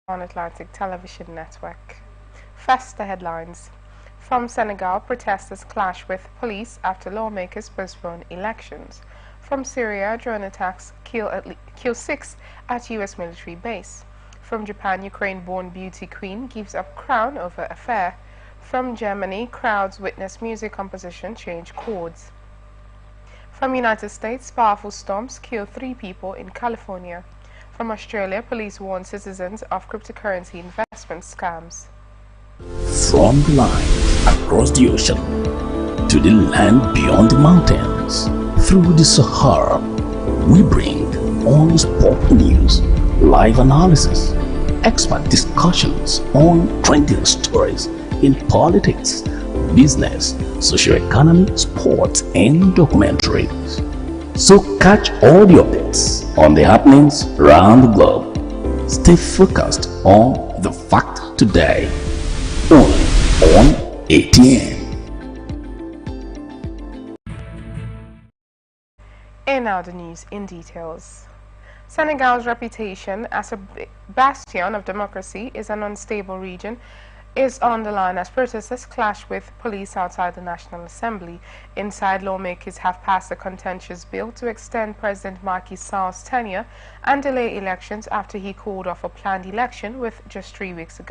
Atlantic Television Network. First, the headlines. From Senegal, protesters clash with police after lawmakers postpone elections. From Syria, drone attacks kill 6 at U.S. military base. From Japan, Ukraine-born beauty queen gives up crown over affair. From Germany, crowds witness music composition change chords. From United States, powerful storms kill 3 people in California. From Australia, police warn citizens of cryptocurrency investment scams. From the line across the ocean to the land beyond the mountains, through the Sahara, we bring on sport news, live analysis, expert discussions on trending stories in politics, business, socio-economy, sports, and documentaries. So catch all the updates on the happenings around the globe. Stay focused on the fact today, only on ATN. And now the news in details. Senegal's reputation as a bastion of democracy is an unstable region is on the line as protesters clash with police outside the National Assembly. Inside, lawmakers have passed a contentious bill to extend President Macky Sall's tenure and delay elections after he called off a planned election with just 3 weeks to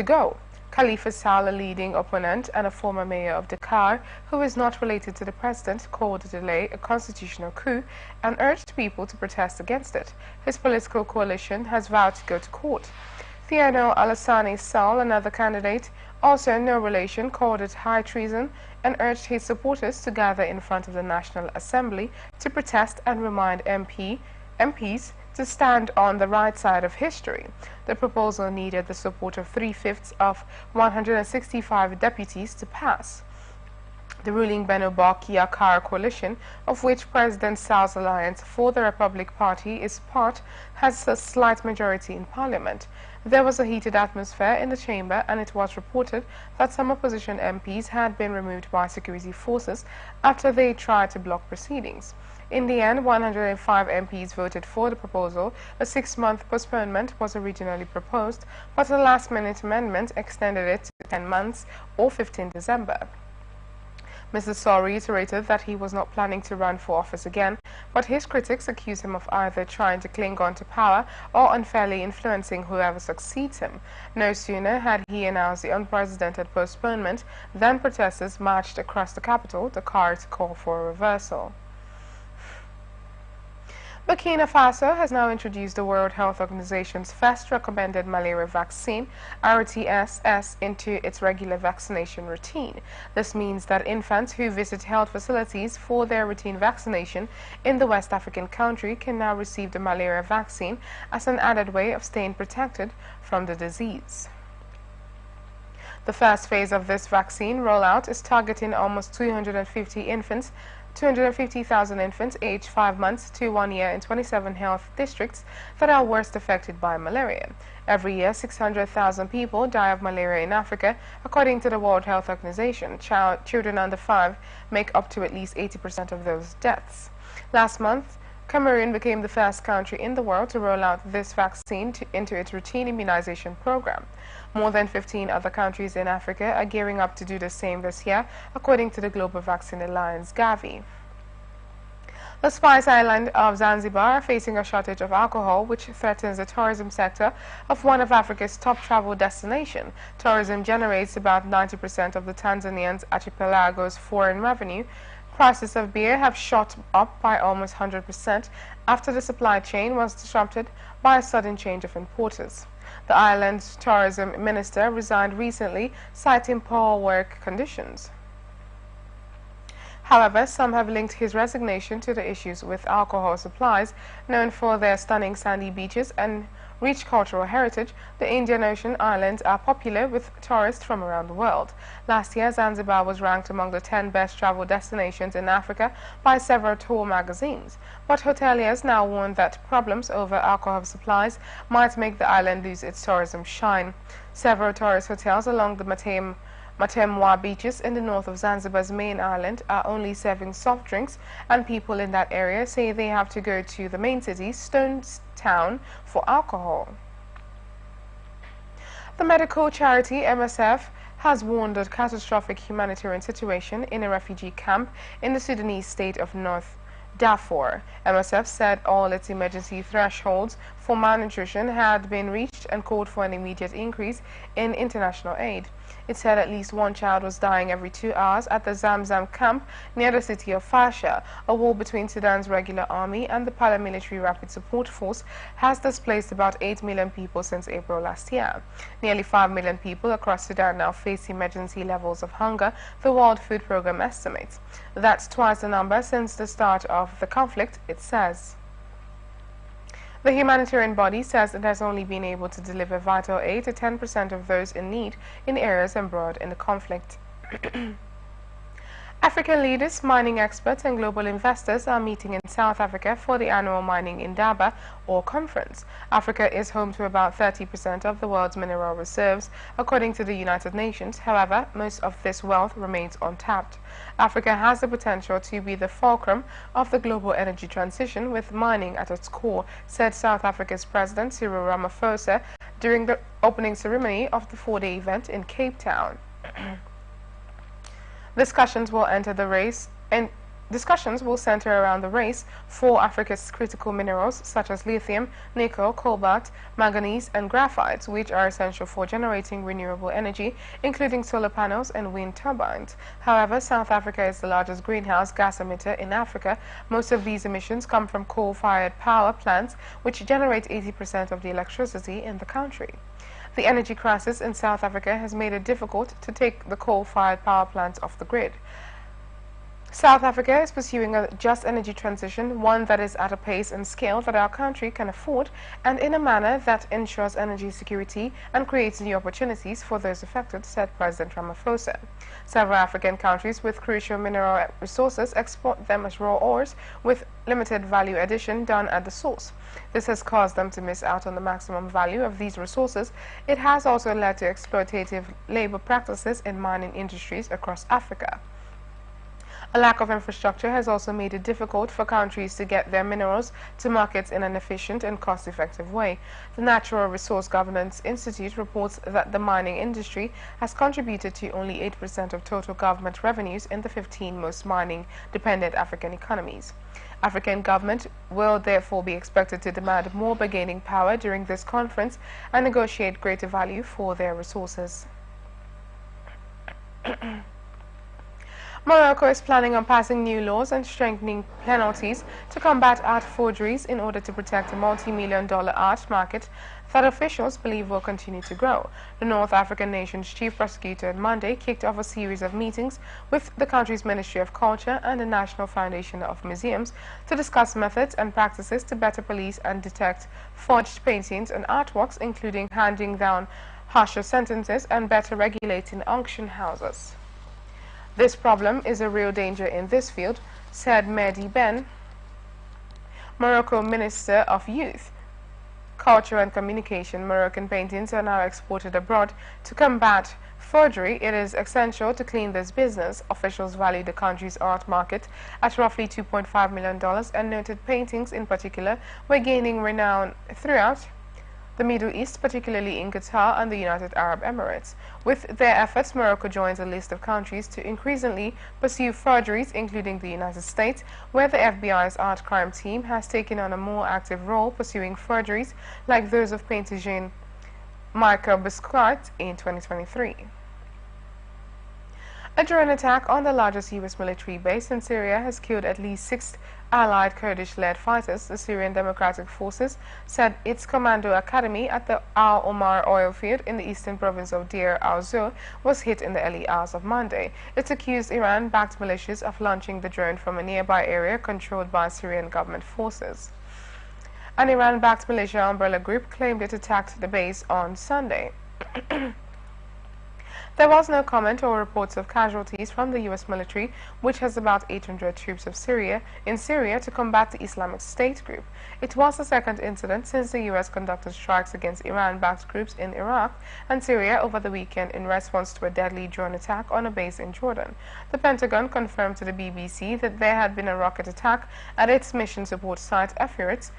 go. Khalifa Sall, a leading opponent and a former mayor of Dakar, who is not related to the president, called the delay a constitutional coup and urged people to protest against it. His political coalition has vowed to go to court. Thierno Alassane Sall, another candidate, also no relation, called it high treason and urged his supporters to gather in front of the National Assembly to protest and remind MPs to stand on the right side of history. The proposal needed the support of 3/5 of 165 deputies to pass. The ruling Beno Bokk-Yakaar coalition, of which President Sall's Alliance for the Republic Party is part, has a slight majority in parliament. There was a heated atmosphere in the chamber, and it was reported that some opposition MPs had been removed by security forces after they tried to block proceedings. In the end, 105 MPs voted for the proposal. A 6-month postponement was originally proposed, but a last-minute amendment extended it to 10 months or 15 December. Mr. Sall reiterated that he was not planning to run for office again, but his critics accuse him of either trying to cling on to power or unfairly influencing whoever succeeds him. No sooner had he announced the unprecedented postponement than protesters marched across the capital, Dakar, to call for a reversal. Burkina Faso has now introduced the World Health Organization's first recommended malaria vaccine, RTS-S, into its regular vaccination routine. This means that infants who visit health facilities for their routine vaccination in the West African country can now receive the malaria vaccine as an added way of staying protected from the disease. The first phase of this vaccine rollout is targeting almost 250,000 infants aged 5 months to 1 year in 27 health districts that are worst affected by malaria. Every year, 600,000 people die of malaria in Africa, according to the World Health Organization. Children under 5 make up to at least 80% of those deaths. Last month, Cameroon became the first country in the world to roll out this vaccine into its routine immunization program. More than 15 other countries in Africa are gearing up to do the same this year, according to the Global Vaccine Alliance, Gavi. The Spice Island of Zanzibar are facing a shortage of alcohol, which threatens the tourism sector of one of Africa's top travel destinations. Tourism generates about 90% of the Tanzanian's archipelago's foreign revenue. Prices of beer have shot up by almost 100% after the supply chain was disrupted by a sudden change of importers. The island's tourism minister resigned recently, citing poor work conditions. However, some have linked his resignation to the issues with alcohol supplies. Known for their stunning sandy beaches and rich cultural heritage, the Indian Ocean islands are popular with tourists from around the world. Last year, Zanzibar was ranked among the 10 best travel destinations in Africa by several tour magazines. But hoteliers now warn that problems over alcohol supplies might make the island lose its tourism shine. Several tourist hotels along the Matemwa beaches in the north of Zanzibar's main island are only serving soft drinks, and people in that area say they have to go to the main city, Stone Town, for alcohol. The medical charity MSF has warned of catastrophic humanitarian situation in a refugee camp in the Sudanese state of North Darfur. MSF said all its emergency thresholds for malnutrition had been reached and called for an immediate increase in international aid. It said at least one child was dying every 2 hours at the Zamzam camp near the city of Fasha. A war between Sudan's regular army and the paramilitary Rapid Support Force has displaced about 8 million people since April last year. Nearly 5 million people across Sudan now face emergency levels of hunger, the World Food Programme estimates. That's twice the number since the start of the conflict, it says. The humanitarian body says it has only been able to deliver vital aid to 10% of those in need in areas embroiled in the conflict. African leaders, mining experts and global investors are meeting in South Africa for the annual Mining Indaba or conference. Africa is home to about 30% of the world's mineral reserves, according to the United Nations. However, most of this wealth remains untapped. Africa has the potential to be the fulcrum of the global energy transition with mining at its core, said South Africa's President Cyril Ramaphosa during the opening ceremony of the 4-day event in Cape Town. Discussions will center around the race for Africa's critical minerals such as lithium, nickel, cobalt, manganese, and graphites, which are essential for generating renewable energy, including solar panels and wind turbines. However, South Africa is the largest greenhouse gas emitter in Africa. Most of these emissions come from coal-fired power plants, which generate 80% of the electricity in the country. The energy crisis in South Africa has made it difficult to take the coal-fired power plants off the grid. South Africa is pursuing a just energy transition, one that is at a pace and scale that our country can afford, and in a manner that ensures energy security and creates new opportunities for those affected, said President Ramaphosa. Several African countries with crucial mineral resources export them as raw ores with limited value addition done at the source. This has caused them to miss out on the maximum value of these resources. It has also led to exploitative labor practices in mining industries across Africa. A lack of infrastructure has also made it difficult for countries to get their minerals to markets in an efficient and cost-effective way. The Natural Resource Governance Institute reports that the mining industry has contributed to only 8% of total government revenues in the 15 most mining-dependent African economies. African government will therefore be expected to demand more bargaining power during this conference and negotiate greater value for their resources. Morocco is planning on passing new laws and strengthening penalties to combat art forgeries in order to protect a multi-million-dollar art market that officials believe will continue to grow. The North African nation's chief prosecutor on Monday kicked off a series of meetings with the country's Ministry of Culture and the National Foundation of Museums to discuss methods and practices to better police and detect forged paintings and artworks, including handing down harsher sentences and better regulating auction houses. This problem is a real danger in this field, said Mehdi Ben, Morocco Minister of Youth, Culture and Communication. Moroccan paintings are now exported abroad to combat forgery. It is essential to clean this business. Officials value the country's art market at roughly $2.5 million and noted paintings in particular were gaining renown throughout the Middle East, particularly in Qatar and the United Arab Emirates. With their efforts, Morocco joins a list of countries to increasingly pursue forgeries, including the United States, where the FBI's art crime team has taken on a more active role pursuing forgeries like those of painter Jean-Michel Basquiat in 2023. A drone attack on the largest U.S. military base in Syria has killed at least 6 allied Kurdish-led fighters. The Syrian Democratic Forces said its commando academy at the Al Omar oil field in the eastern province of Deir al-Zur was hit in the early hours of Monday. It accused Iran-backed militias of launching the drone from a nearby area controlled by Syrian government forces. An Iran-backed militia umbrella group claimed it attacked the base on Sunday. There was no comment or reports of casualties from the U.S. military, which has about 800 troops in Syria to combat the Islamic State group. It was the second incident since the U.S. conducted strikes against Iran-backed groups in Iraq and Syria over the weekend in response to a deadly drone attack on a base in Jordan. The Pentagon confirmed to the BBC that there had been a rocket attack at its mission support site efforts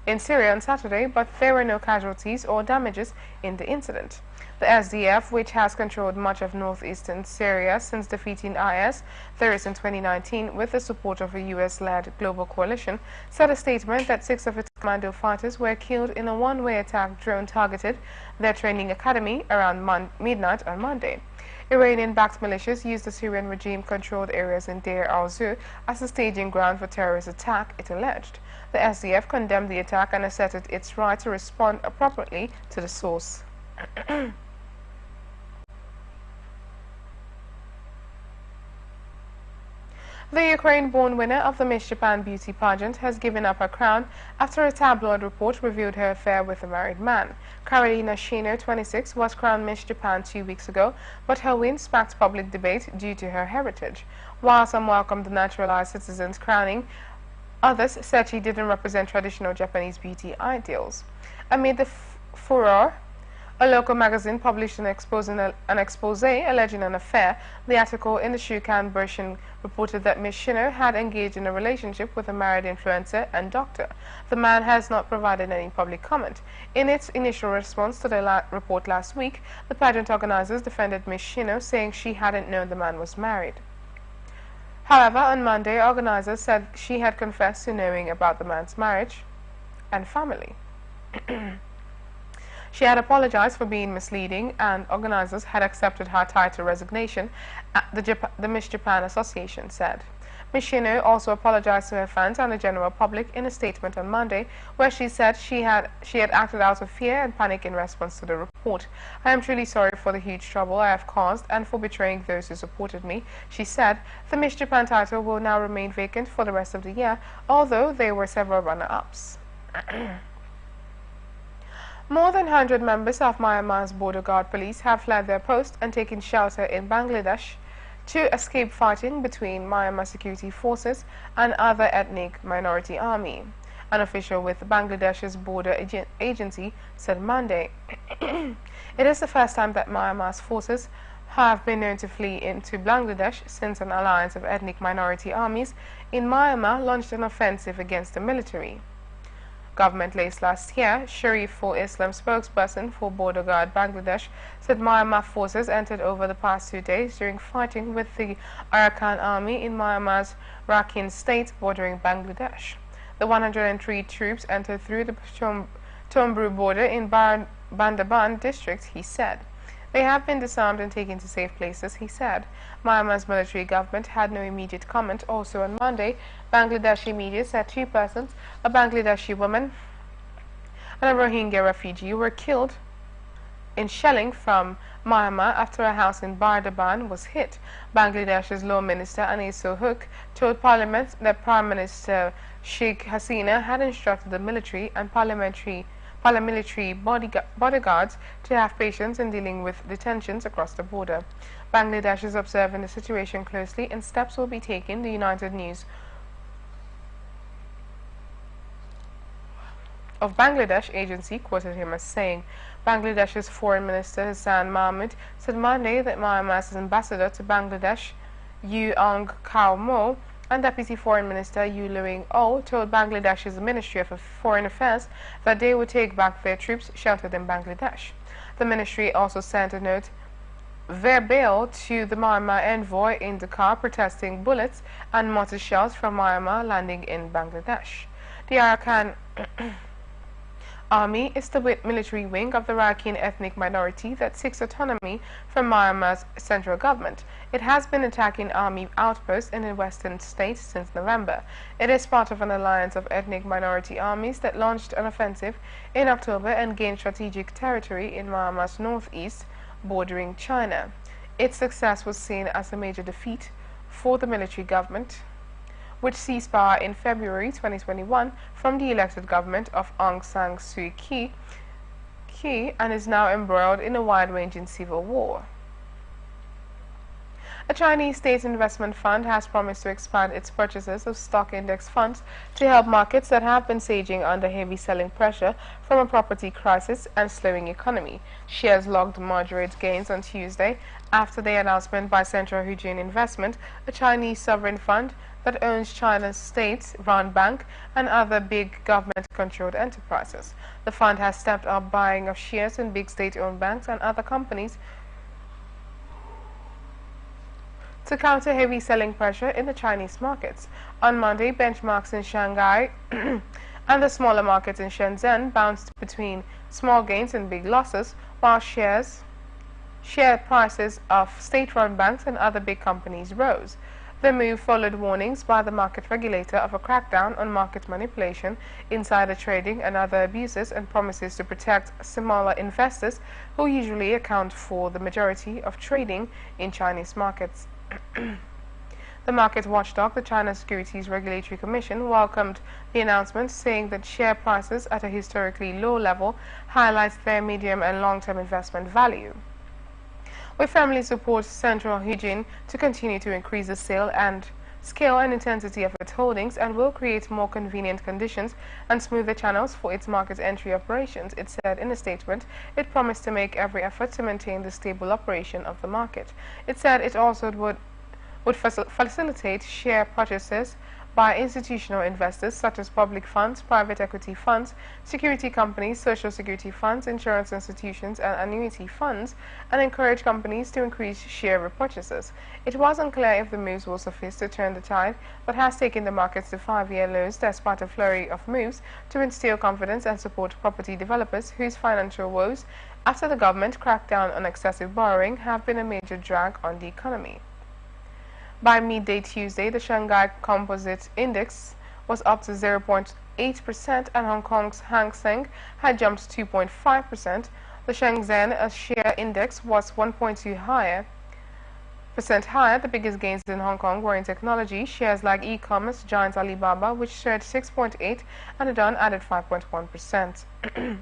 in Syria on Saturday, but there were no casualties or damages in the incident. The SDF, which has controlled much of northeastern Syria since defeating IS terrorists in 2019 with the support of a US-led global coalition, said a statement that 6 of its commando fighters were killed in a one-way attack drone targeted their training academy around midnight on Monday. Iranian-backed militias used the Syrian regime-controlled areas in Deir al-Zur as a staging ground for terrorist attack, it alleged. The SDF condemned the attack and asserted its right to respond appropriately to the source. The Ukraine-born winner of the Miss Japan beauty pageant has given up her crown after a tabloid report revealed her affair with a married man. Karolina Shino, 26, was crowned Miss Japan 2 weeks ago, but her win sparked public debate due to her heritage. While some welcomed the naturalized citizen's crowning, others said she didn't represent traditional Japanese beauty ideals. Amid the furor, a local magazine published an expose alleging an affair. The article in the Shukan version reported that Ms. Shino had engaged in a relationship with a married influencer and doctor. The man has not provided any public comment. In its initial response to the report last week, the pageant organizers defended Ms. Shino, saying she hadn't known the man was married. However, on Monday, organizers said she had confessed to knowing about the man's marriage and family. She had apologized for being misleading, and organizers had accepted her title resignation, the Miss Japan Association said. Ms. Shino also apologized to her fans and the general public in a statement on Monday, where she said she had acted out of fear and panic in response to the report. "I am truly sorry for the huge trouble I have caused and for betraying those who supported me," she said. The Miss Japan title will now remain vacant for the rest of the year, although there were several runner-ups. More than 100 members of Myanmar's border guard police have fled their post and taken shelter in Bangladesh to escape fighting between Myanmar security forces and other ethnic minority army. An official with Bangladesh's border agency said Monday. It is the first time that Myanmar's forces have been known to flee into Bangladesh since an alliance of ethnic minority armies in Myanmar launched an offensive against the military. Government last year, Shariful Islam spokesperson for Border Guard Bangladesh said Myanmar forces entered over the past 2 days during fighting with the Arakan army in Myanmar's Rakhine state bordering Bangladesh. The 103 troops entered through the Tombru border in Bandaban district, he said. They have been disarmed and taken to safe places, he said. Myanmar's military government had no immediate comment. Also on Monday, Bangladeshi media said 2 persons, a Bangladeshi woman and a Rohingya refugee, were killed in shelling from Myanmar after a house in Bandaban was hit. Bangladesh's Law Minister Anis Ul Haq told Parliament that Prime Minister Sheikh Hasina had instructed the military and paramilitary bodyguards to have patience in dealing with detentions across the border. Bangladesh is observing the situation closely and steps will be taken, the United News of Bangladesh agency quoted him as saying. Bangladesh's Foreign Minister Hassan Mahmud said Monday that Myanmar's ambassador to Bangladesh, Yu Aung Kyaw Moe, and Deputy Foreign Minister Yu Luing O told Bangladesh's Ministry of Foreign Affairs that they would take back their troops sheltered in Bangladesh. The ministry also sent a note verbal to the Myanmar envoy in Dhaka protesting bullets and mortar shells from Myanmar landing in Bangladesh. The Arakan Army is the military wing of the Rakhine ethnic minority that seeks autonomy from Myanmar's central government. It has been attacking army outposts in the western states since November. It is part of an alliance of ethnic minority armies that launched an offensive in October and gained strategic territory in Myanmar's northeast, bordering China. Its success was seen as a major defeat for the military government, which seized power in February 2021 from the elected government of Aung San Suu Kyi and is now embroiled in a wide-ranging civil war. A Chinese state investment fund has promised to expand its purchases of stock index funds to help markets that have been surging under heavy selling pressure from a property crisis and slowing economy. Shares logged moderate gains on Tuesday after the announcement by Central Huijin Investment, a Chinese sovereign fund, that owns China's state-run bank and other big government-controlled enterprises. The fund has stepped up buying of shares in big state-owned banks and other companies to counter heavy selling pressure in the Chinese markets. On Monday, benchmarks in Shanghai and the smaller markets in Shenzhen bounced between small gains and big losses, while share prices of state-run banks and other big companies rose. The move followed warnings by the market regulator of a crackdown on market manipulation, insider trading and other abuses, and promises to protect smaller investors who usually account for the majority of trading in Chinese markets. The market watchdog, the China Securities Regulatory Commission, welcomed the announcement, saying that share prices at a historically low level highlights their medium and long-term investment value. We firmly support Central Huijin to continue to increase the scale and intensity of its holdings, and will create more convenient conditions and smoother channels for its market entry operations, it said in a statement. It promised to make every effort to maintain the stable operation of the market. It said it also would facilitate share purchases by institutional investors such as public funds, private equity funds, security companies, social security funds, insurance institutions, and annuity funds, and encourage companies to increase share repurchases. It was unclear if the moves will suffice to turn the tide, but has taken the markets to 5-year lows despite a flurry of moves to instill confidence and support property developers whose financial woes after the government cracked down on excessive borrowing have been a major drag on the economy. By midday Tuesday, the Shanghai Composite Index was up to 0.8% and Hong Kong's Hang Seng had jumped 2.5%. The Shenzhen Share Index was 1.2% higher. The biggest gains in Hong Kong were in technology. Shares like e-commerce giant Alibaba, which surged 6.8%, and Adon added 5.1%.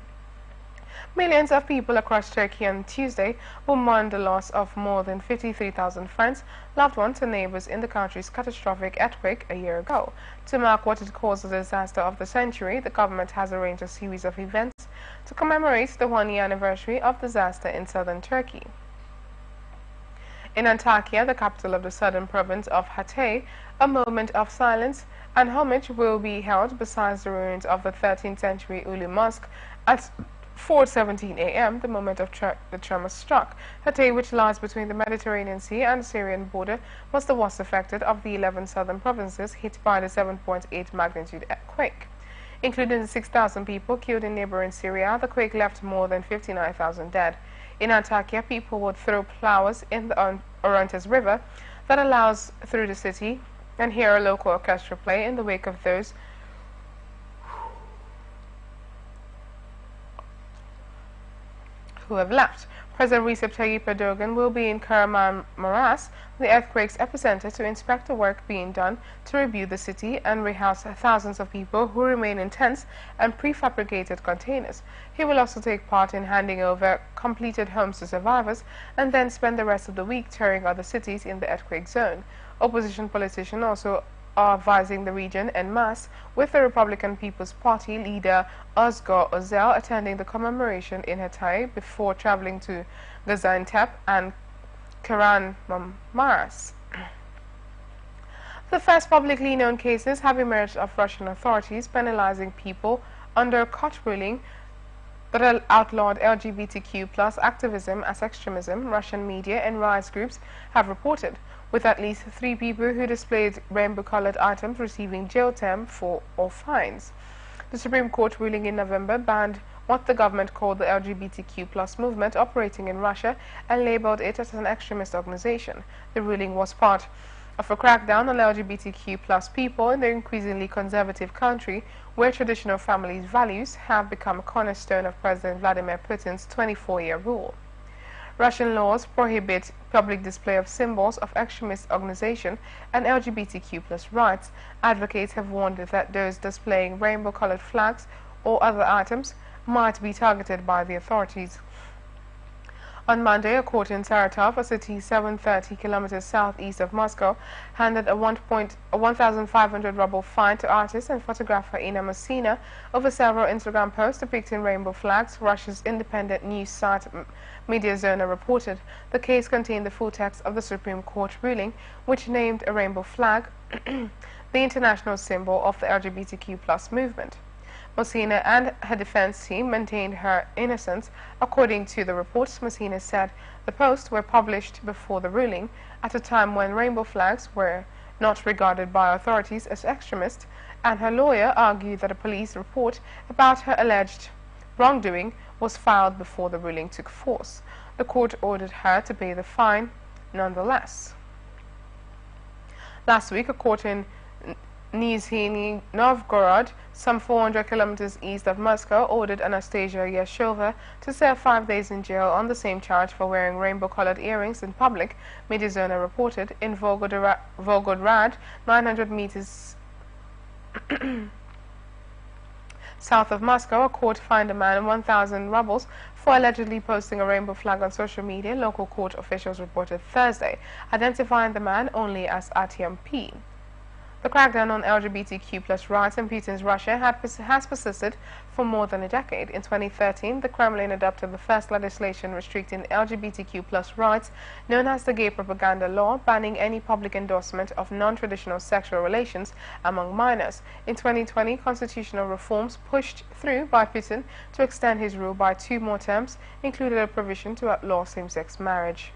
Millions of people across Turkey on Tuesday will mourn the loss of more than 53,000 friends, loved ones and neighbors in the country's catastrophic earthquake a year ago. To mark what it calls the disaster of the century, the government has arranged a series of events to commemorate the one-year anniversary of disaster in southern Turkey. In Antakya, the capital of the southern province of Hatay, a moment of silence and homage will be held beside the ruins of the 13th century Ulu Mosque at 4:17 a.m., the moment of the tremor struck. Hatay, which lies between the Mediterranean Sea and the Syrian border, was the worst affected of the 11 southern provinces hit by the 7.8 magnitude quake. Including the 6,000 people killed in neighboring Syria, the quake left more than 59,000 dead. In Antakya, people would throw flowers in the Orontes River that allows through the city and hear a local orchestra play in the wake of those who have left. President Recep Tayyip Erdogan will be in Kahramanmaraş, the earthquake's epicenter, to inspect the work being done to rebuild the city and rehouse thousands of people who remain in tents and prefabricated containers. He will also take part in handing over completed homes to survivors and then spend the rest of the week touring other cities in the earthquake zone. Opposition politicians also are visiting the region en masse, with the Republican People's Party leader Özgür Özel attending the commemoration in Hatay before traveling to Gaziantep and Kahramanmaraş. The first publicly known cases have emerged of Russian authorities penalizing people under a court ruling that outlawed LGBTQ+ activism as extremism, Russian media and rights groups have reported, with at least 3 people who displayed rainbow-colored items receiving jail term or fines. The Supreme Court ruling in November banned what the government called the LGBTQ+ movement operating in Russia and labeled it as an extremist organization. The ruling was part of a crackdown on LGBTQ+ people in the increasingly conservative country, where traditional family values have become a cornerstone of President Vladimir Putin's 24-year rule. Russian laws prohibit public display of symbols of extremist organization and LGBTQ+ rights. Advocates have warned that those displaying rainbow-colored flags or other items might be targeted by the authorities. On Monday, a court in Saratov, a city 730 kilometers southeast of Moscow, handed a 1,500 ruble fine to artist and photographer Ina Masina over several Instagram posts depicting rainbow flags, Russia's independent news site Mediazona reported. The case contained the full text of the Supreme Court ruling, which named a rainbow flag the international symbol of the LGBTQ+ movement. Mosina and her defense team maintained her innocence. According to the reports, Mosina said the posts were published before the ruling, at a time when rainbow flags were not regarded by authorities as extremist, and her lawyer argued that a police report about her alleged wrongdoing was filed before the ruling took force. The court ordered her to pay the fine nonetheless. Last week, a court in Nizhny Novgorod, some 400 kilometers east of Moscow, ordered Anastasia Yashova to serve 5 days in jail on the same charge for wearing rainbow-colored earrings in public, Mediazona reported. In Volgograd, 900 meters south of Moscow, a court fined a man 1,000 rubles for allegedly posting a rainbow flag on social media, local court officials reported Thursday, identifying the man only as Artyom P. The crackdown on LGBTQ+ rights in Putin's Russia has persisted for more than a decade. In 2013, the Kremlin adopted the first legislation restricting LGBTQ+ rights, known as the Gay Propaganda Law, banning any public endorsement of non-traditional sexual relations among minors. In 2020, constitutional reforms pushed through by Putin to extend his rule by 2 more terms included a provision to outlaw same-sex marriage.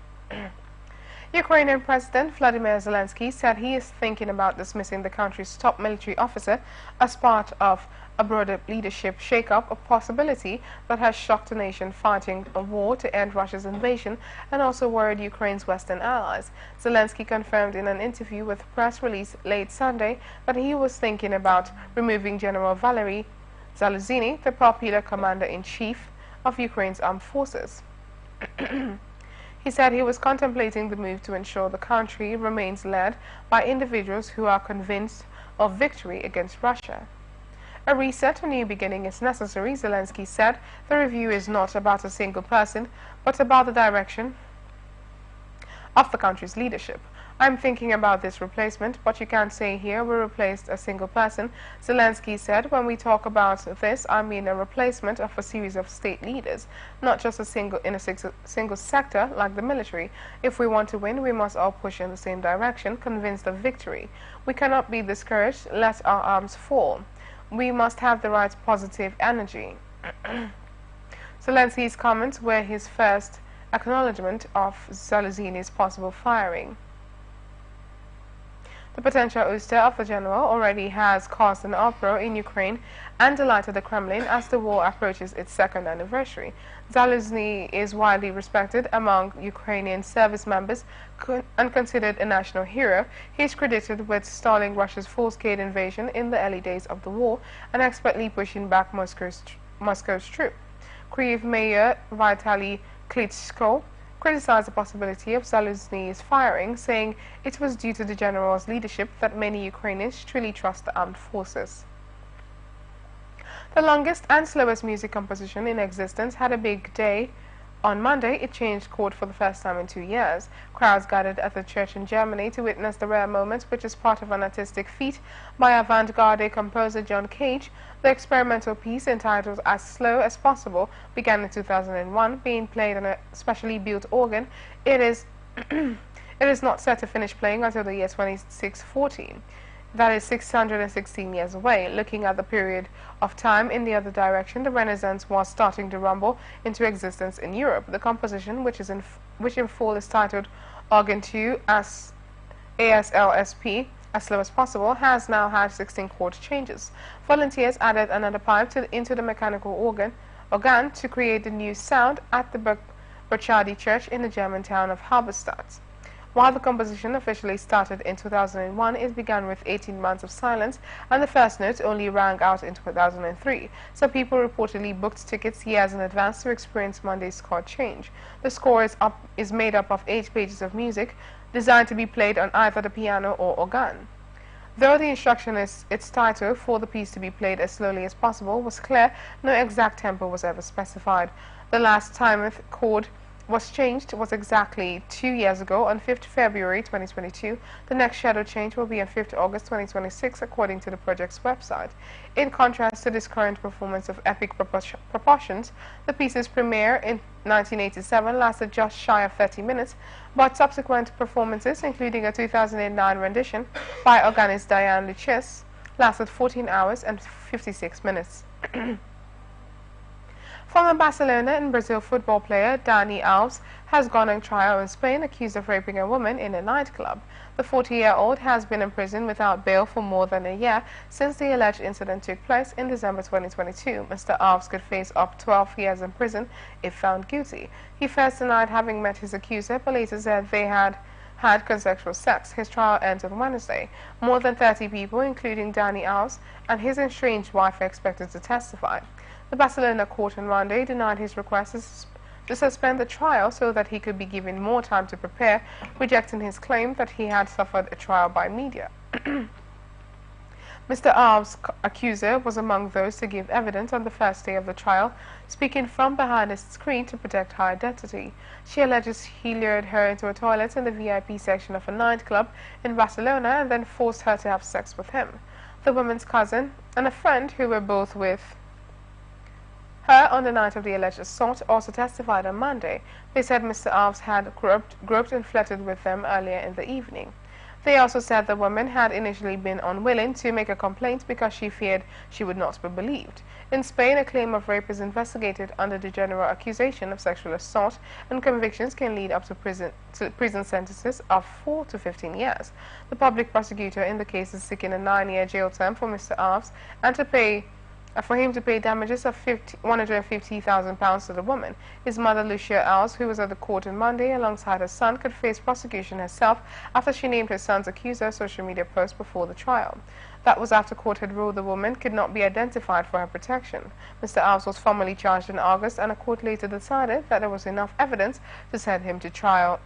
Ukrainian President Vladimir Zelensky said he is thinking about dismissing the country's top military officer as part of a broader leadership shake-up, a possibility that has shocked the nation fighting a war to end Russia's invasion and also worried Ukraine's Western allies. Zelensky confirmed in an interview with a press release late Sunday that he was thinking about removing General Valery Zaluzhny, the popular commander-in-chief of Ukraine's armed forces. He said he was contemplating the move to ensure the country remains led by individuals who are convinced of victory against Russia. A reset, a new beginning is necessary, Zelensky said. The review is not about a single person, but about the direction of the country's leadership. I'm thinking about this replacement, but you can't say here we replaced a single person, Zelensky said. When we talk about this, I mean a replacement of a series of state leaders, not just a single sector like the military. If we want to win, we must all push in the same direction, convinced of victory. We cannot be discouraged, let our arms fall. We must have the right positive energy. Zelensky's comments were his first acknowledgement of Zaluzhny's possible firing. The potential ouster of the general already has caused an uproar in Ukraine and delighted the Kremlin as the war approaches its 2nd anniversary. Zaluzhny is widely respected among Ukrainian service members and considered a national hero. He is credited with stalling Russia's full-scale invasion in the early days of the war and expertly pushing back Moscow's troops. Kyiv Mayor Vitaly Klitschko criticized the possibility of Zaluzhny's firing, saying it was due to the general's leadership that many Ukrainians truly trust the armed forces. The longest and slowest music composition in existence had a big day. On Monday, it changed chord for the first time in 2 years. Crowds gathered at the church in Germany to witness the rare moment, which is part of an artistic feat by avant-garde composer John Cage. The experimental piece, entitled As Slow as Possible, began in 2001, being played on a specially built organ. It is not set to finish playing until the year 2614. That is 616 years away. Looking at the period of time in the other direction, the Renaissance was starting to rumble into existence in Europe. The composition, which in full is titled Organ 2 as ASLSP, As Slow as Possible, has now had 16 chord changes. Volunteers added another pipe into the mechanical organ to create the new sound at the Burchard Church in the German town of Halberstadt. While the composition officially started in 2001, it began with 18 months of silence, and the first notes only rang out in 2003. Some people reportedly booked tickets years in advance to experience Monday's chord change. The score is made up of 8 pages of music, designed to be played on either the piano or organ. Though the instruction is its title for the piece to be played as slowly as possible was clear, no exact tempo was ever specified. The last time chord was changed was exactly 2 years ago on 5th February 2022. The next schedule change will be on 5th August 2026, according to the project's website. In contrast to this current performance of epic proportions, the piece's premiere in 1987 lasted just shy of 30 minutes, but subsequent performances, including a 2009 rendition by organist Diane Luchis, lasted 14 hours and 56 minutes. Former Barcelona and Brazil football player Dani Alves has gone on trial in Spain accused of raping a woman in a nightclub. The 40-year-old has been in prison without bail for more than a year since the alleged incident took place in December 2022. Mr. Alves could face up 12 years in prison if found guilty. He first denied having met his accuser, but later said they had consensual sex. His trial ends on Wednesday. More than 30 people, including Dani Alves and his estranged wife, are expected to testify. The Barcelona court on Monday denied his request to suspend the trial so that he could be given more time to prepare, rejecting his claim that he had suffered a trial by media. Mr. Alves' accuser was among those to give evidence on the first day of the trial, speaking from behind a screen to protect her identity. She alleges he lured her into a toilet in the VIP section of a nightclub in Barcelona and then forced her to have sex with him. The woman's cousin and a friend who were both with her on the night of the alleged assault also testified on Monday. They said Mr. Alves had groped and flirted with them earlier in the evening. They also said the woman had initially been unwilling to make a complaint because she feared she would not be believed. In Spain, a claim of rape is investigated under the general accusation of sexual assault, and convictions can lead up to prison sentences of 4 to 15 years. The public prosecutor in the case is seeking a 9-year jail term for Mr. Alves and for him to pay damages of £150,000 to the woman. His mother, Lucia Alves, who was at the court on Monday alongside her son, could face prosecution herself after she named her son's accuser social media post before the trial. That was after court had ruled the woman could not be identified for her protection. Mr. Alves was formally charged in August, and a court later decided that there was enough evidence to send him to trial.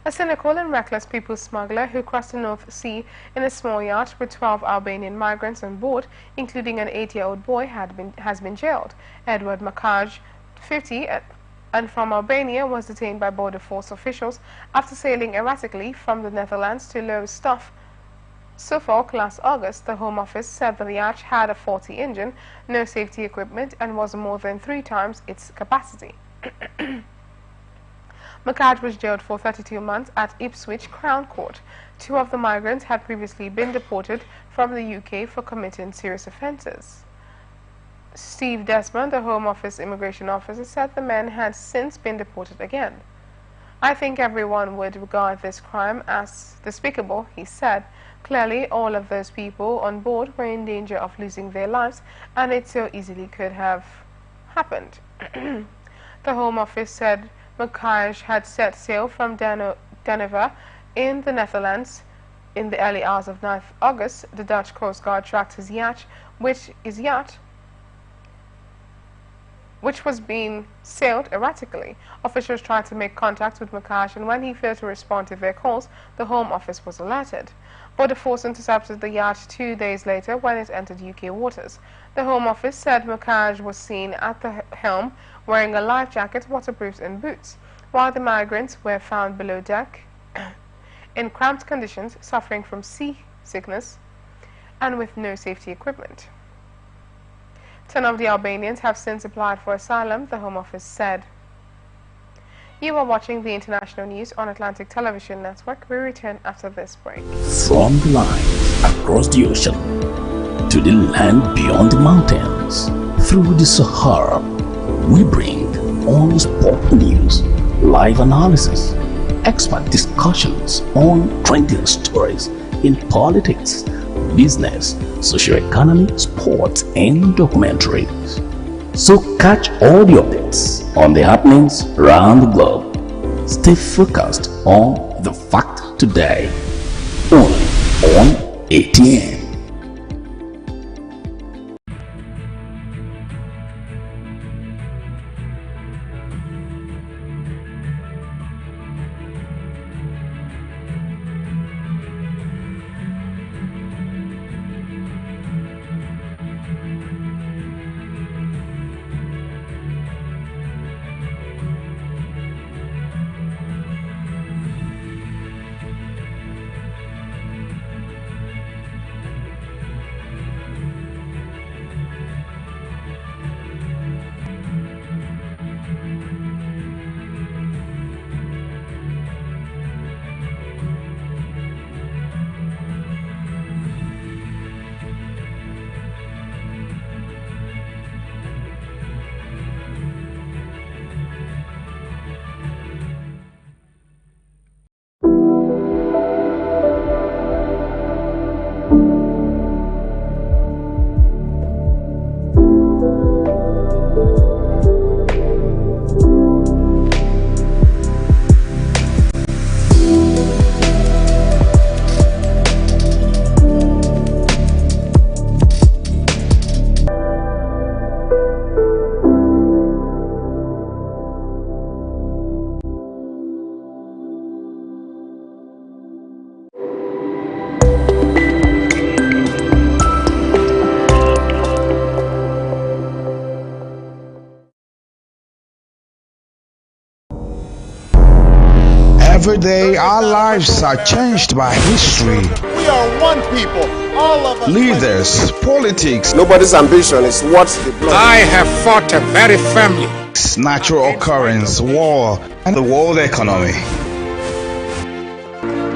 A cynical and reckless people smuggler who crossed the North Sea in a small yacht with 12 Albanian migrants on board, including an 8-year-old boy, has been jailed. Edward Makaj, 50, and from Albania, was detained by border force officials after sailing erratically from the Netherlands to Lowestoft, Suffolk last August. The Home Office said the yacht had a faulty engine, no safety equipment, and was more than 3 times its capacity. Makaj was jailed for 32 months at Ipswich Crown Court. 2 of the migrants had previously been deported from the UK for committing serious offences. Steve Desmond, the Home Office immigration officer, said the men had since been deported again. "I think everyone would regard this crime as despicable," he said. "Clearly, all of those people on board were in danger of losing their lives, and it so easily could have happened." The Home Office said Makaj had set sail from Denver in the Netherlands in the early hours of 9th August. The Dutch Coast Guard tracked his yacht, which was being sailed erratically. Officials tried to make contact with Makaj, and when he failed to respond to their calls, the Home Office was alerted. Border Force intercepted the yacht 2 days later when it entered UK waters. The Home Office said Makaj was seen at the helm wearing a life jacket, waterproofs and boots, while the migrants were found below deck in cramped conditions, suffering from seasickness and with no safety equipment. 10 of the Albanians have since applied for asylum, the Home Office said. You are watching the international news on Atlantic Television Network. We return after this break. From the line across the ocean to the land beyond the mountains, through the Sahara, we bring all sport news, live analysis, expert discussions on trending stories in politics, business, socio-economy, sports, and documentaries. So catch all the updates on the happenings around the globe. Stay focused on the fact today, only on ATN. Every day our lives are changed by history. We are one people, all of us. Leaders, politics, Nobody's ambition is what the blood. I have fought very firmly. natural occurrence, war, and the world economy.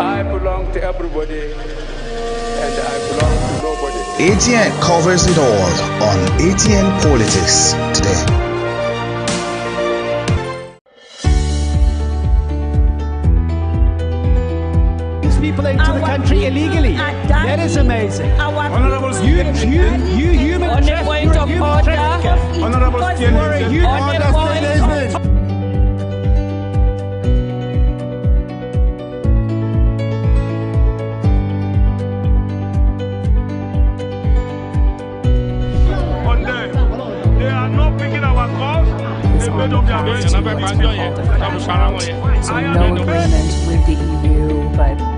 I belong to everybody and I belong to nobody. ATN covers it all on ATN Politics today. People into the country illegally. That is amazing. Honorable You human On the point of order, Honorable on the point of They are not picking our calls. They made up their minds. So no agreement with the EU, but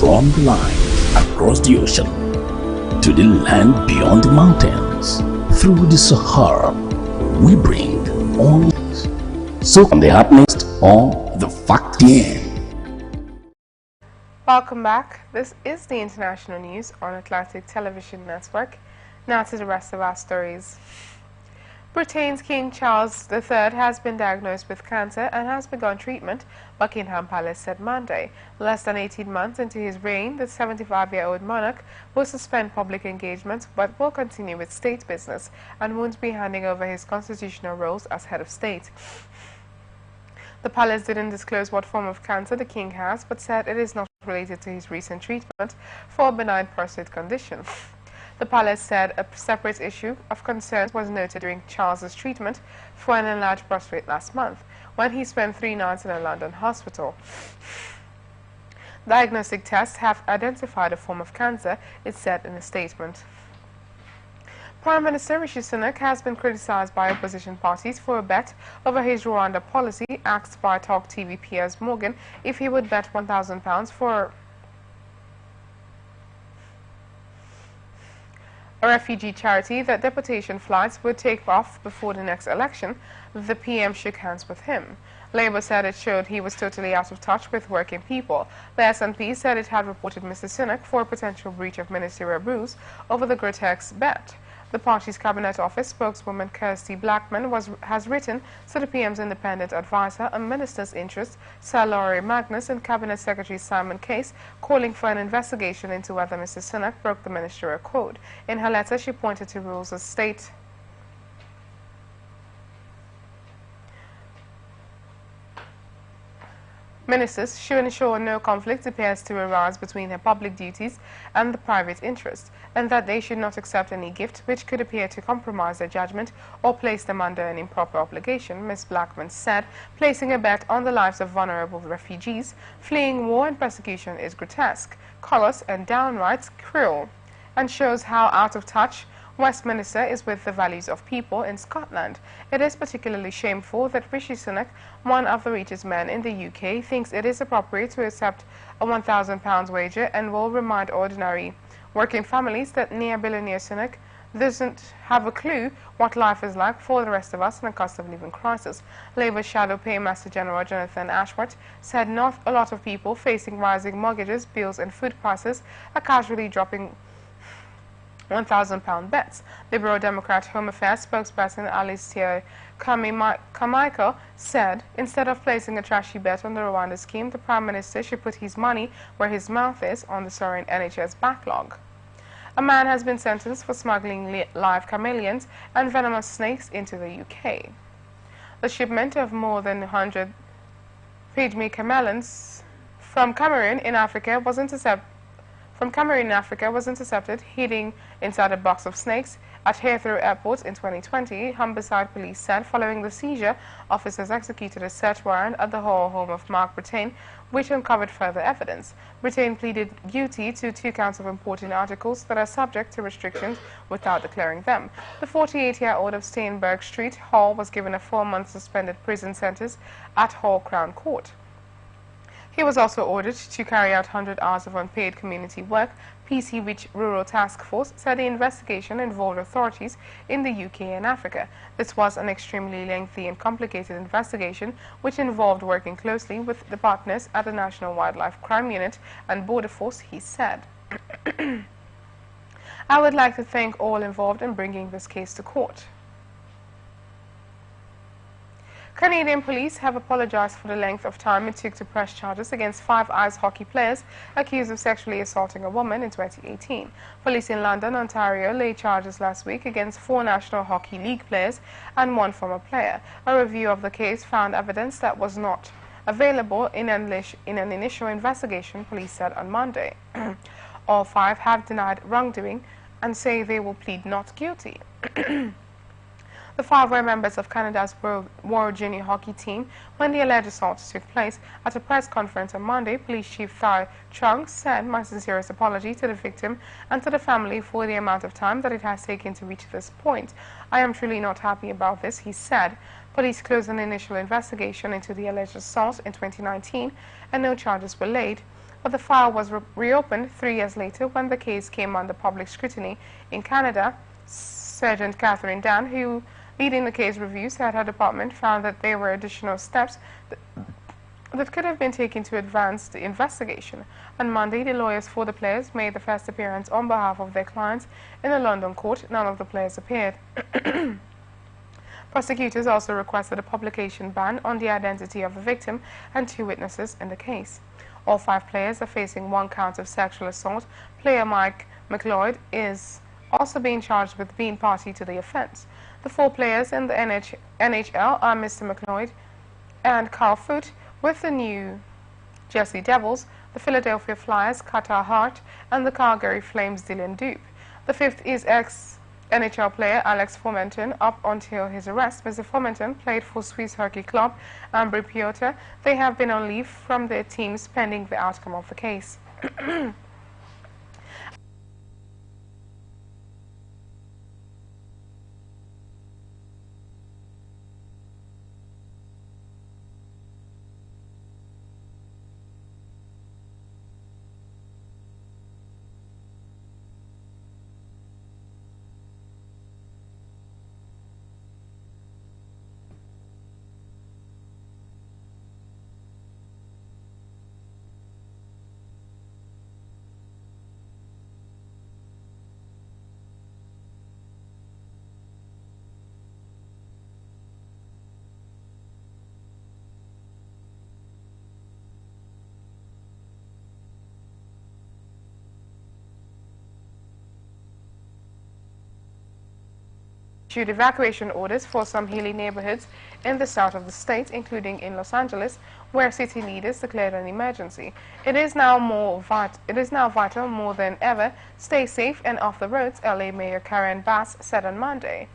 From the line across the ocean to the land beyond the mountains, through the Sahara, we bring on. So on the happiest on the fact end. Welcome back. This is the international news on Atlantic Television Network. Now to the rest of our stories. Britain's King Charles III has been diagnosed with cancer and has begun treatment, Buckingham Palace said Monday. Less than 18 months into his reign, the 75-year-old monarch will suspend public engagements but will continue with state business and won't be handing over his constitutional roles as head of state. The palace didn't disclose what form of cancer the king has, but said it is not related to his recent treatment for a benign prostate condition. The palace said a separate issue of concern was noted during Charles's treatment for an enlarged prostate last month, when he spent 3 nights in a London hospital. Diagnostic tests have identified a form of cancer, it said in a statement. Prime Minister Rishi Sunak has been criticized by opposition parties for a bet over his Rwanda policy, asked by Talk TV Piers Morgan if he would bet £1,000 for a refugee charity that deportation flights would take off before the next election. The PM shook hands with him. Labour said it showed he was totally out of touch with working people. The SNP said it had reported Mr. Sunak for a potential breach of ministerial rules over the grotesque bet. The party's Cabinet Office spokeswoman Kirsty Blackman has written to the PM's independent advisor on Minister's Interest, Sir Laurie Magnus, and Cabinet Secretary Simon Case, calling for an investigation into whether Mr. Sunak broke the ministerial code. In her letter, she pointed to rules of state ministers should ensure no conflict appears to arise between their public duties and the private interest, and that they should not accept any gift which could appear to compromise their judgment or place them under an improper obligation, Ms. Blackman said. Placing a bet on the lives of vulnerable refugees fleeing war and persecution is grotesque, callous and downright cruel, and shows how out of touch Westminster is with the values of people in Scotland. It is particularly shameful that Rishi Sunak, one of the richest men in the UK, thinks it is appropriate to accept a £1,000 wager and will remind ordinary working families that near-billionaire Sunak doesn't have a clue what life is like for the rest of us in a cost of living crisis. Labour Shadow Paymaster General Jonathan Ashworth said not a lot of people facing rising mortgages, bills and food prices are casually dropping £1,000 bets. Liberal Democrat Home Affairs spokesperson Alicia Carmichael said, instead of placing a trashy bet on the Rwanda scheme, the Prime Minister should put his money where his mouth is on the soaring NHS backlog. A man has been sentenced for smuggling live chameleons and venomous snakes into the UK. The shipment of more than 100 pygmy chameleons from Cameroon in Africa was intercepted hiding inside a box of snakes at Heathrow Airport in 2020, Humberside police said. Following the seizure, officers executed a search warrant at the home of Mark Brittain, which uncovered further evidence. Brittain pleaded guilty to 2 counts of importing articles that are subject to restrictions without declaring them. The 48-year-old of Steinberg Street, Hall, was given a 4-month suspended prison sentence at Hall Crown Court. He was also ordered to carry out 100 hours of unpaid community work. PC Reach Rural Task Force said the investigation involved authorities in the UK and Africa. This was an extremely lengthy and complicated investigation which involved working closely with the partners at the National Wildlife Crime Unit and Border Force, he said. I would like to thank all involved in bringing this case to court. Canadian police have apologized for the length of time it took to press charges against 5 ice hockey players accused of sexually assaulting a woman in 2018. Police in London, Ontario laid charges last week against 4 National Hockey League players and 1 former player. A review of the case found evidence that was not available in an initial investigation, police said on Monday. All 5 have denied wrongdoing and say they will plead not guilty. The 5 were members of Canada's World Junior Hockey team when the alleged assault took place. At a press conference on Monday, Police Chief Thai Chung said, "My sincerest apology to the victim and to the family for the amount of time that it has taken to reach this point. I am truly not happy about this," he said. Police closed an initial investigation into the alleged assault in 2019 and no charges were laid. But the file was reopened 3 years later when the case came under public scrutiny in Canada. Sergeant Catherine Dan, who leading the case review, said her department found that there were additional steps that could have been taken to advance the investigation. On Monday, the lawyers for the players made the first appearance on behalf of their clients in a London court. None of the players appeared. Prosecutors also requested a publication ban on the identity of the victim and 2 witnesses in the case. All 5 players are facing 1 count of sexual assault. Player Mike McLeod is also being charged with being party to the offence. The 4 players in the NHL are Mr. McLeod and Carl Foote with the New Jersey Devils. the Philadelphia Flyers' Qatar Hart, and the Calgary Flames' Dylan Dupe. The fifth is ex-NHL player Alex Formenton. Up until his arrest, Mr. Formenton played for Swiss hockey club Ambry Piotra. They have been on leave from their teams pending the outcome of the case. Issued evacuation orders for some hilly neighborhoods in the south of the state, including in Los Angeles, where city leaders declared an emergency. It is now vital more than ever. Stay safe and off the roads, LA Mayor Karen Bass said on Monday.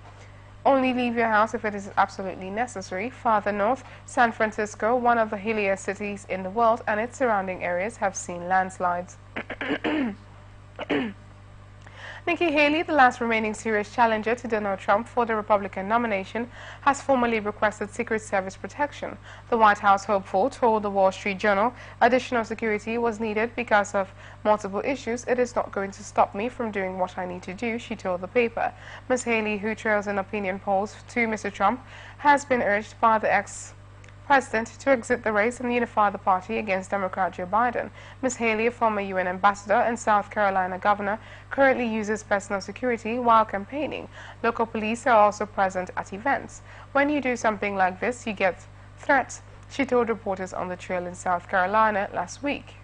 Only leave your house if it is absolutely necessary. Farther north, San Francisco, one of the hilliest cities in the world, and its surrounding areas have seen landslides. Nikki Haley, the last remaining serious challenger to Donald Trump for the Republican nomination, has formally requested Secret Service protection. The White House hopeful told the Wall Street Journal additional security was needed because of multiple issues. It is not going to stop me from doing what I need to do, she told the paper. Ms. Haley, who trails in opinion polls to Mr. Trump, has been urged by the ex-president to exit the race and unify the party against Democrat Joe Biden. Ms. Haley, a former UN ambassador and South Carolina governor, currently uses personal security while campaigning. Local police are also present at events. When you do something like this, you get threats, she told reporters on the trail in South Carolina last week.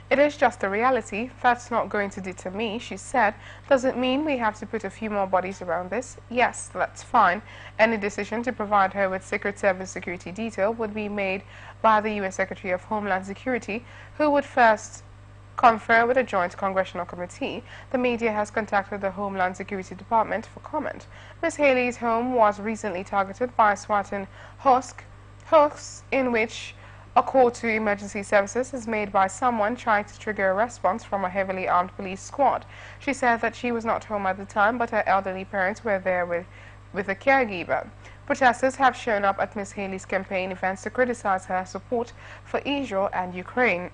It is just a reality. That's not going to deter me, she said. Does it mean we have to put a few more bodies around this? Yes, that's fine. Any decision to provide her with Secret Service security detail would be made by the U.S. Secretary of Homeland Security, who would first confer with a joint congressional committee. The media has contacted the Homeland Security Department for comment. Ms. Haley's home was recently targeted by swatting hoax in which a call to emergency services is made by someone trying to trigger a response from a heavily armed police squad. She said that she was not home at the time, but her elderly parents were there with a caregiver. Protesters have shown up at Ms. Haley's campaign events to criticize her support for Israel and Ukraine.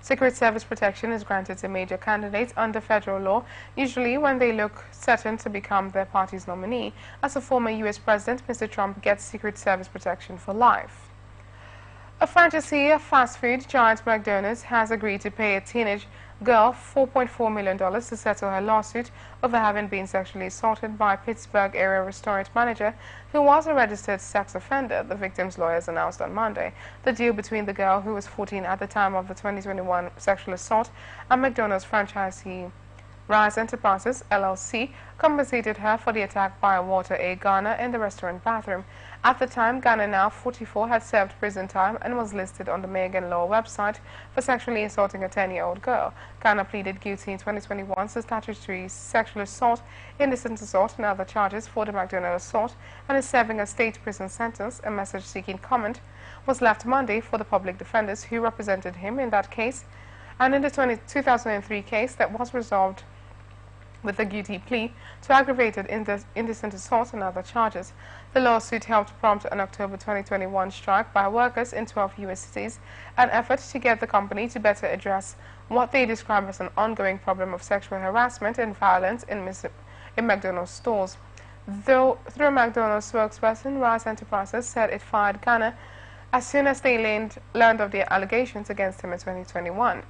Secret Service protection is granted to major candidates under federal law, usually when they look certain to become their party's nominee. As a former U.S. president, Mr. Trump gets Secret Service protection for life. A franchisee fast food giant McDonald's has agreed to pay a teenage girl $4.4 million to settle her lawsuit over having been sexually assaulted by a Pittsburgh area restaurant manager who was a registered sex offender, the victim's lawyers announced on Monday. The deal between the girl, who was 14 at the time of the 2021 sexual assault, and McDonald's franchisee Rise Enterprises, LLC, compensated her for the attack by Walter A. Garner in the restaurant bathroom. At the time, Garner, now 44, had served prison time and was listed on the Megan Law website for sexually assaulting a 10-year-old girl. Garner pleaded guilty in 2021 to statutory sexual assault, indecent assault, and other charges for the McDonald assault, and is serving a state prison sentence. A message seeking comment was left Monday for the public defenders who represented him in that case and in the 2003 case that was resolved with a guilty plea to aggravated indecent assault and other charges. The lawsuit helped prompt an October 2021 strike by workers in 12 U.S. cities, an effort to get the company to better address what they describe as an ongoing problem of sexual harassment and violence in McDonald's stores. Through a McDonald's spokesperson, Rise Enterprises said it fired Garner as soon as they learned of the allegations against him in 2021.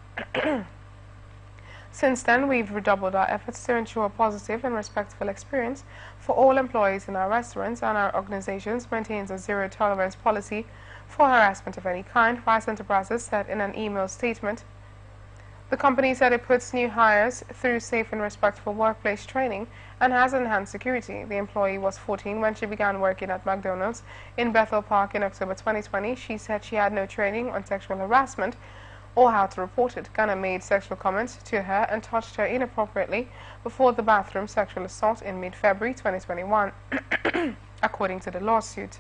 Since then, we've redoubled our efforts to ensure a positive and respectful experience for all employees in our restaurants, and our organization maintains a zero-tolerance policy for harassment of any kind, Rice Enterprises said in an email statement. The company said it puts new hires through safe and respectful workplace training and has enhanced security. The employee was 14 when she began working at McDonald's in Bethel Park in October 2020. She said she had no training on sexual harassment or how to report it. Gunner made sexual comments to her and touched her inappropriately before the bathroom sexual assault in mid-February 2021, according to the lawsuit.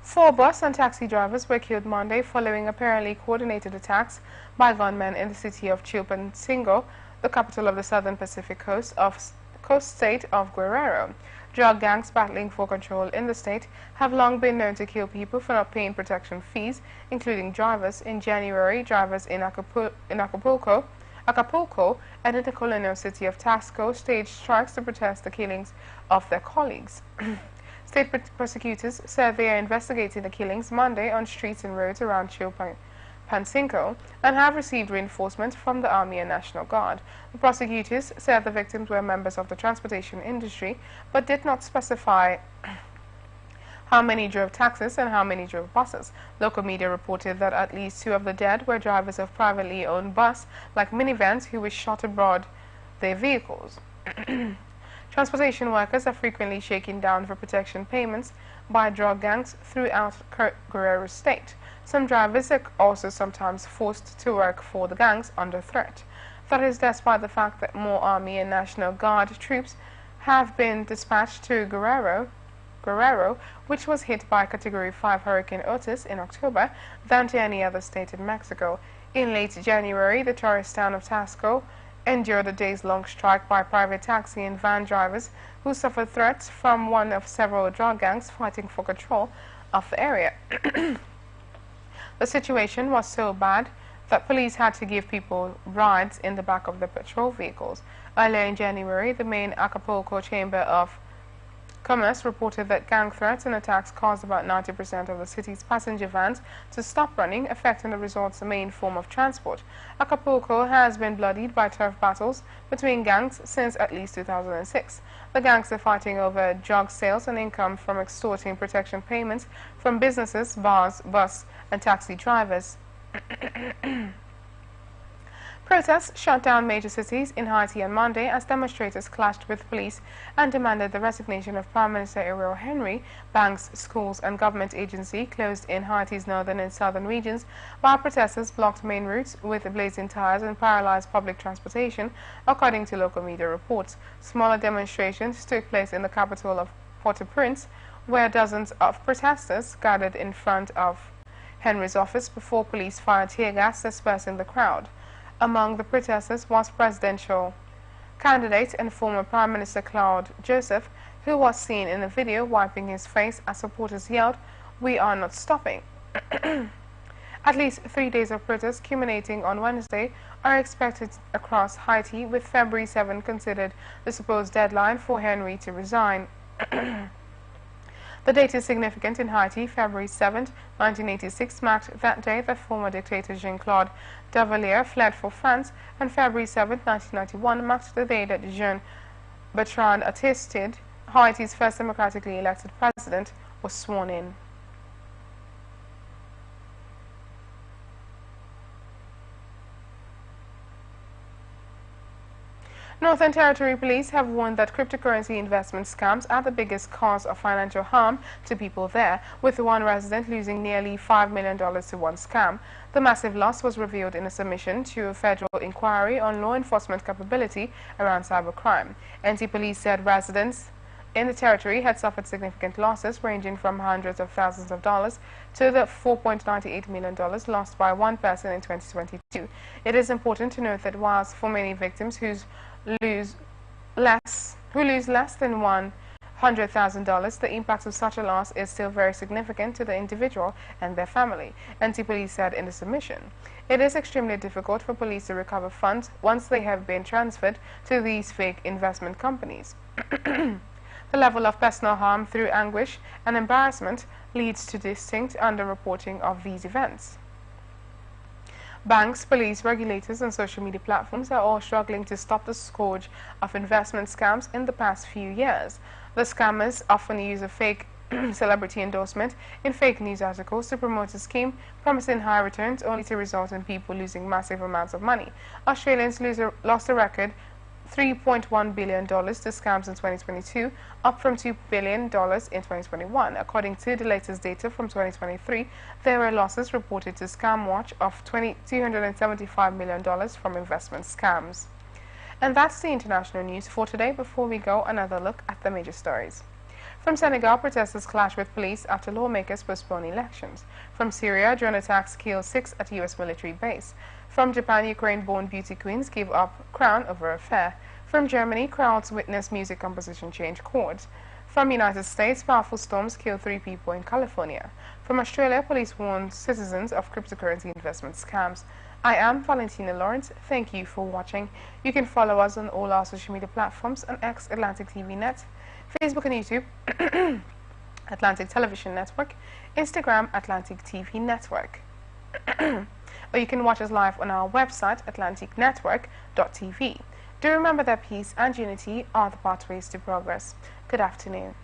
4 bus and taxi drivers were killed Monday following apparently coordinated attacks by gunmen in the city of Chilpancingo, the capital of the southern Pacific coast state of Guerrero. Drug gangs battling for control in the state have long been known to kill people for not paying protection fees, including drivers. In January, drivers in Acapulco and in the colonial city of Tasco staged strikes to protest the killings of their colleagues. State prosecutors said they are investigating the killings Monday on streets and roads around Chilpancingo and have received reinforcement from the Army and National Guard. The prosecutors said the victims were members of the transportation industry but did not specify how many drove taxis and how many drove buses. Local media reported that at least 2 of the dead were drivers of privately owned bus, like minivans, who were shot aboard their vehicles. Transportation workers are frequently shaken down for protection payments by drug gangs throughout Guerrero State. Some drivers are also sometimes forced to work for the gangs under threat. That is despite the fact that more Army and National Guard troops have been dispatched to Guerrero, which was hit by Category 5 Hurricane Otis in October, than to any other state in Mexico. In late January, the tourist town of Tasco endured a days-long strike by private taxi and van drivers who suffered threats from one of several drug gangs fighting for control of the area. The situation was so bad that police had to give people rides in the back of their patrol vehicles. Earlier in January, the main Acapulco Chamber of Commerce reported that gang threats and attacks caused about 90% of the city's passenger vans to stop running, affecting the resort's main form of transport. Acapulco has been bloodied by turf battles between gangs since at least 2006. The gangs are fighting over drug sales and income from extorting protection payments from businesses, bars, bus, and taxi drivers. Protests shut down major cities in Haiti on Monday as demonstrators clashed with police and demanded the resignation of Prime Minister Ariel Henry. Banks, schools, and government agencies closed in Haiti's northern and southern regions, while protesters blocked main routes with blazing tires and paralyzed public transportation, according to local media reports. Smaller demonstrations took place in the capital of Port-au-Prince, where dozens of protesters gathered in front of Henry's office before police fired tear gas, dispersing the crowd. Among the protesters was presidential candidate and former Prime Minister Claude Joseph, who was seen in a video wiping his face as supporters yelled, "We are not stopping." At least 3 days of protests culminating on Wednesday are expected across Haiti, with February 7 considered the supposed deadline for Henry to resign. The date is significant in Haiti. February 7, 1986 marked that day that former dictator Jean-Claude Duvalier fled for France, and February 7, 1991 marked the day that Jean-Bertrand Aristide, Haiti's first democratically elected president, was sworn in. Northern Territory Police have warned that cryptocurrency investment scams are the biggest cause of financial harm to people there, with one resident losing nearly $5 million to one scam. The massive loss was revealed in a submission to a federal inquiry on law enforcement capability around cybercrime. NT Police said residents in the territory had suffered significant losses ranging from hundreds of thousands of dollars to the $4.98 million lost by one person in 2022. It is important to note that whilst for many victims who lose less than $100,000, the impact of such a loss is still very significant to the individual and their family, NT Police said in the submission. It is extremely difficult for police to recover funds once they have been transferred to these fake investment companies. The level of personal harm through anguish and embarrassment leads to distinct underreporting of these events. Banks, police, regulators, and social media platforms are all struggling to stop the scourge of investment scams in the past few years. The scammers often use a fake celebrity endorsement in fake news articles to promote a scheme promising high returns only to result in people losing massive amounts of money. Australians lost a record $3.1 billion to scams in 2022, up from $2 billion in 2021. According to the latest data from 2023, there were losses reported to ScamWatch of $275 million from investment scams. And that's the international news for today. Before we go, another look at the major stories. From Senegal, protesters clash with police after lawmakers postpone elections. From Syria, drone attacks kill 6 at U.S. military base. From Japan, Ukraine-born beauty queens give up crown over affair. From Germany, crowds witness music composition change chords. From United States, powerful storms kill 3 people in California. From Australia, police warn citizens of cryptocurrency investment scams. I am Valentina Lawrence. Thank you for watching. You can follow us on all our social media platforms on X, Atlantic TV Net, Facebook and YouTube, Atlantic Television Network, Instagram, Atlantic TV Network. Or you can watch us live on our website, atlanticnetwork.tv. Do remember that peace and unity are the pathways to progress. Good afternoon.